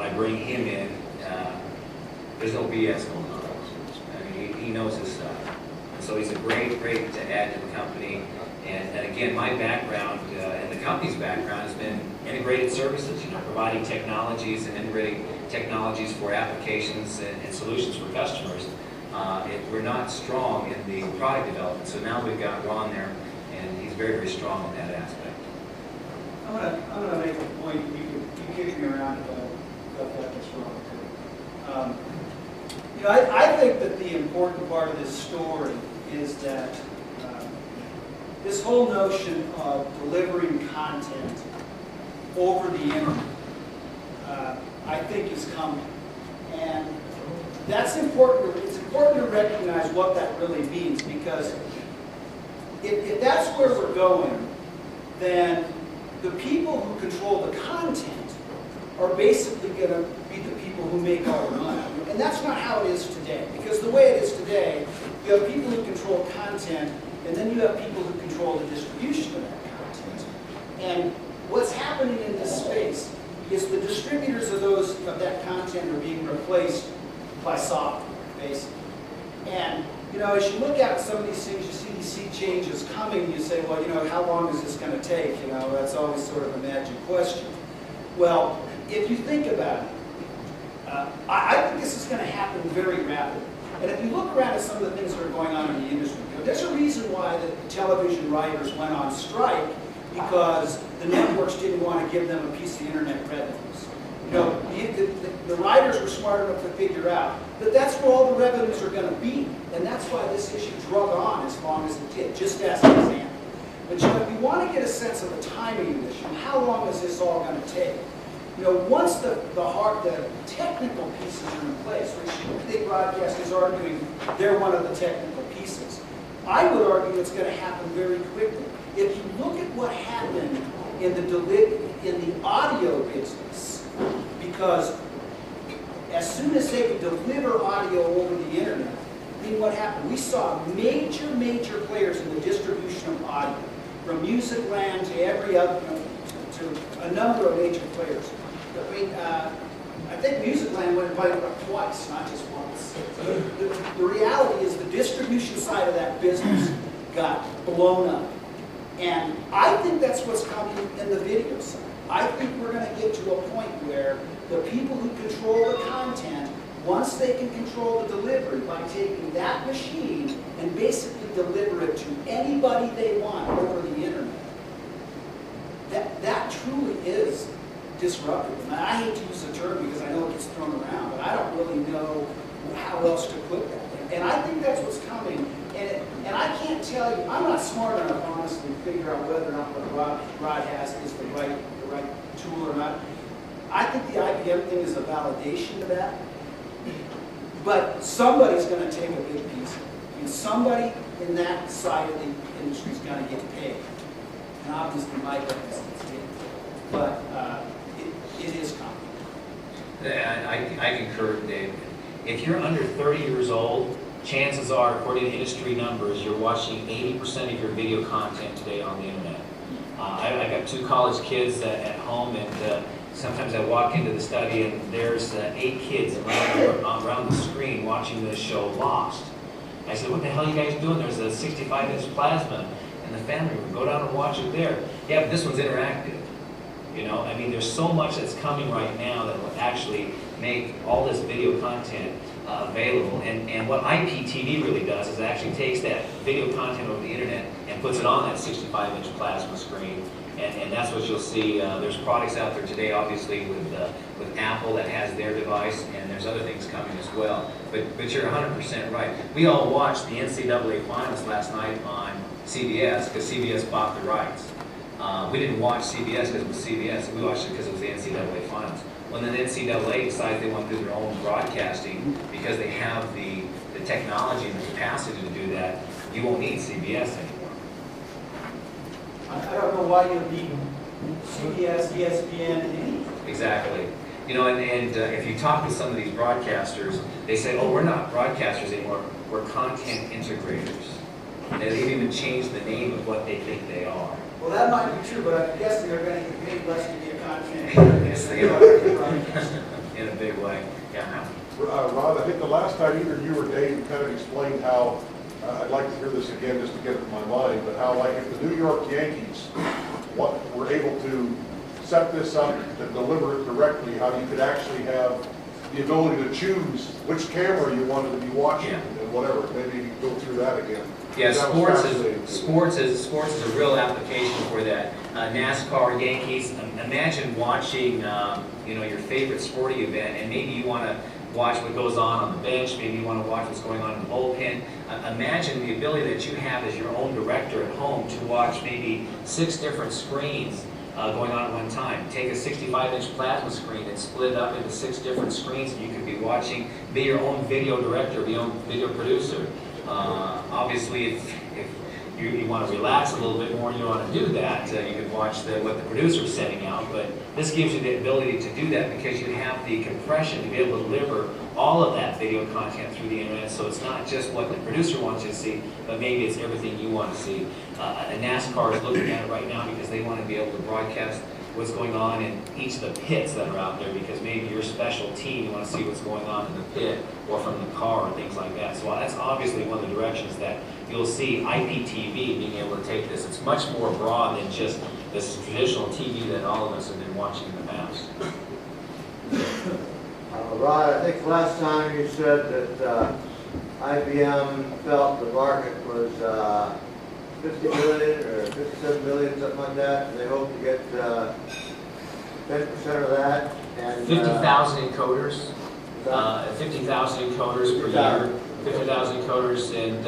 when I bring him in, there's no BS going on. I mean, he knows his stuff. And so he's a great to add to the company. And again, my background and the company's background has been integrated services, providing technologies and integrating technologies for applications and solutions for customers. We're not strong in the product development, so now we've got Ron there, and he's very strong in that aspect. I'm gonna make a point. You kick me around if I got this wrong too. I think that the important part of this story is that this whole notion of delivering content over the internet, I think, is coming. And that's important. It's important to recognize what that really means, because if that's where we're going, then the people who control the content are basically going to be the people who make all the money. And that's not how it is today. Because the way it is today, you have people who control content, and then you have people who control the distribution of that content. And what's happening in this space is the distributors of that content are being replaced by software, basically. And as you look at some of these things, you see these sea changes coming. You say, well, how long is this going to take? That's always sort of a magic question. Well, if you think about it, I think this is going to happen very rapidly. And if you look around at some of the things that are going on in the industry, there's a reason why the television writers went on strike, because the networks didn't want to give them a piece of the internet revenues. The writers were smart enough to figure out that that's where all the revenues are going to be. And that's why this issue drug on as long as it did, just as an example. But if you want to get a sense of the timing of this issue, how long is this all going to take? Once the technical pieces are in place, which big broadcast is arguing they're one of the technical pieces, I would argue it's going to happen very quickly. If you look at what happened in the audio business, because as soon as they could deliver audio over the internet, what happened? We saw major players in the distribution of audio, from Music Land to every other, to a number of major players. I think Music Land went public twice, not just once. The reality is the distribution side of that business got blown up. And I think that's what's coming in the video side. I think we're going to get to a point where the people who control the content, once they can control the delivery by taking that machine and basically deliver it to anybody they want over the internet, that truly is disruptive. And I hate to use the term because I know it gets thrown around, but I don't really know how else to put that. And I think that's what's coming. And I can't tell you, I'm not smart enough, honestly, to figure out whether or not what Rod has is the right tool or not. I think the IBM thing is a validation to that. But somebody's going to take a big piece of it. And somebody in that side of the industry is going to get paid. And obviously my guess is it's paid. But it is coming. Yeah, I concur, Dave. If you're under 30 years old, chances are, according to industry numbers, you're watching 80% of your video content today on the internet. I got 2 college kids at home, and sometimes I walk into the study and there's 8 kids around the screen watching the show Lost. I said, what the hell are you guys doing? There's a 65-inch plasma in the family room. Go down and watch it there. Yeah, but this one's interactive. There's so much that's coming right now that will actually make all this video content available. And what IPTV really does is it actually takes that video content over the internet and puts it on that 65-inch plasma screen. And that's what you'll see. There's products out there today, obviously, with Apple that has their device, and there's other things coming as well. But you're 100% right. We all watched the NCAA finals last night on CBS because CBS bought the rights. We didn't watch CBS because it was CBS. We watched it because it was the NCAA finals. When the NCAA decides they want to do their own broadcasting because they have the technology and the capacity to do that, you won't need CBS anymore. I don't know why you need CBS, ESPN, and anything. Exactly. And if you talk with some of these broadcasters, they say, oh, we're not broadcasters anymore, we're content integrators. They've even changed the name of what they think they are. Well, that might be true, but I'm guessing they're going to get paid less to be a content integrator. Yes, they are. in a big way. Yeah. Rod, I think the last time either you or Dave kind of explained how, I'd like to hear this again just to get it in my mind, but how like if the New York Yankees were able to set this up to deliver it directly, how you could actually have the ability to choose which camera you wanted to be watching and whatever. Maybe you can go through that again. Yeah, sports is a real application for that. NASCAR, Yankees. Imagine watching, your favorite sporting event, and maybe you want to watch what goes on the bench. Maybe you want to watch what's going on in the bullpen. Imagine the ability that you have as your own director at home to watch maybe 6 different screens going on at one time. Take a 65-inch plasma screen and split it up into 6 different screens, and you could be watching. Be your own video director, be your own video producer. Obviously, if you want to relax a little bit more and you want to do that, you can watch what the producer's sending out. But this gives you the ability to do that because you have the compression to be able to deliver all of that video content through the internet. So it's not just what the producer wants you to see, but maybe it's everything you want to see. NASCAR is looking at it right now because they want to be able to broadcast what's going on in each of the pits that are out there, because maybe your special team, you want to see what's going on in the pit or from the car or things like that. So that's obviously one of the directions that you'll see IPTV being able to take this. It's much more broad than just this traditional TV that all of us have been watching in the past. Rod, I think last time you said that IBM felt the market was 50 million or 57 million, something like that, and they hope to get 10% of that. And 50,000 encoders, 50,000 encoders per year, 50,000 encoders, and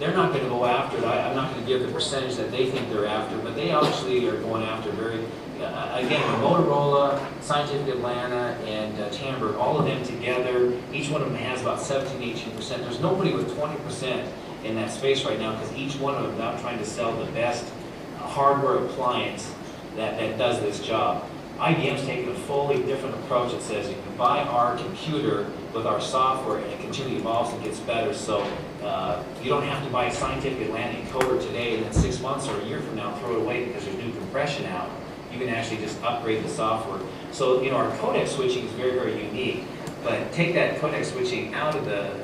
they're not going to go after it. I'm not going to give the percentage that they think they're after, but they obviously are going after very. Again, Motorola, Scientific Atlanta, and Tandberg, all of them together, each one of them has about 17–18%. There's nobody with 20% in that space right now because each one of them is now trying to sell the best hardware appliance that does this job. IBM's taking a fully different approach that says you can buy our computer with our software and it continually evolves and gets better. So you don't have to buy a Scientific Atlanta encoder today and then 6 months or a year from now throw it away because there's new compression out. You can actually just upgrade the software. So our codec switching is very, very unique. But take that codec switching out of the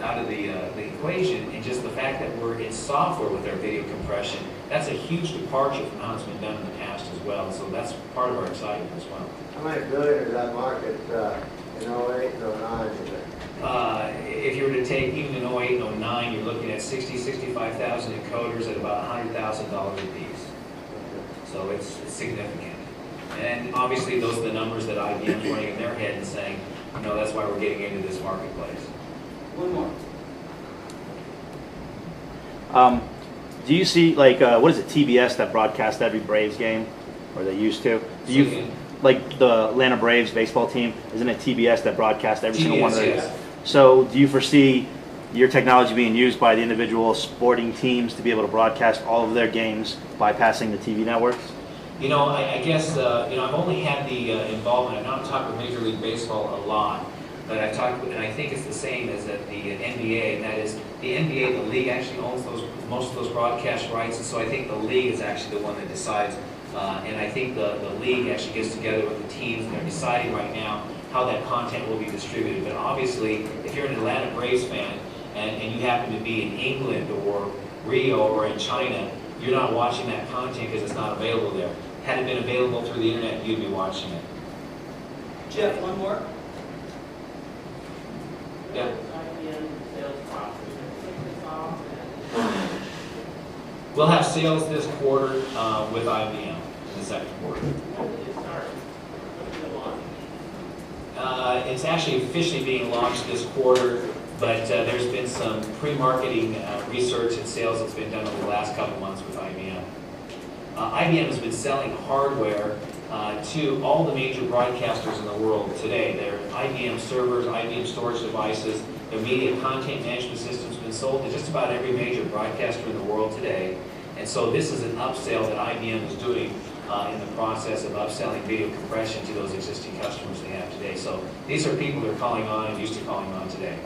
equation, and just the fact that we're in software with our video compression, that's a huge departure from how it's been done in the past as well. So that's part of our excitement as well. How many billion is that market in 08 and 09? If you were to take even in 08 and 09, you're looking at 65,000 encoders at about $100,000 a piece. So it's significant. And obviously those are the numbers that IBM's running in their head and saying, that's why we're getting into this marketplace. One more. Do you see, what is it, TBS that broadcasts every Braves game? Or they used to? Do you, like the Atlanta Braves baseball team, isn't it TBS that broadcasts every single one of those? Yes. So do you foresee your technology being used by the individual sporting teams to be able to broadcast all of their games bypassing the TV networks? I guess, I've only had the involvement. I've not talked with Major League Baseball a lot, but I've talked with, and I think it's the same as at the NBA, and that is the NBA, the league actually owns most of those broadcast rights, and so I think the league is actually the one that decides, and I think the league actually gets together with the teams, and they're deciding right now how that content will be distributed. But obviously, if you're an Atlanta Braves fan, and you happen to be in England or Rio or in China, you're not watching that content because it's not available there. Had it been available through the internet, you'd be watching it. Jeff, one more. Yeah. We'll have sales this quarter with IBM in the second quarter. It's actually officially being launched this quarter, but there's been some pre-marketing research and sales that's been done over the last couple months with IBM. IBM has been selling hardware to all the major broadcasters in the world today. Their IBM servers, IBM storage devices, their media content management systems have been sold to just about every major broadcaster in the world today. And so this is an upsell that IBM is doing in the process of upselling video compression to those existing customers they have today. So these are people they're calling on and used to calling on today.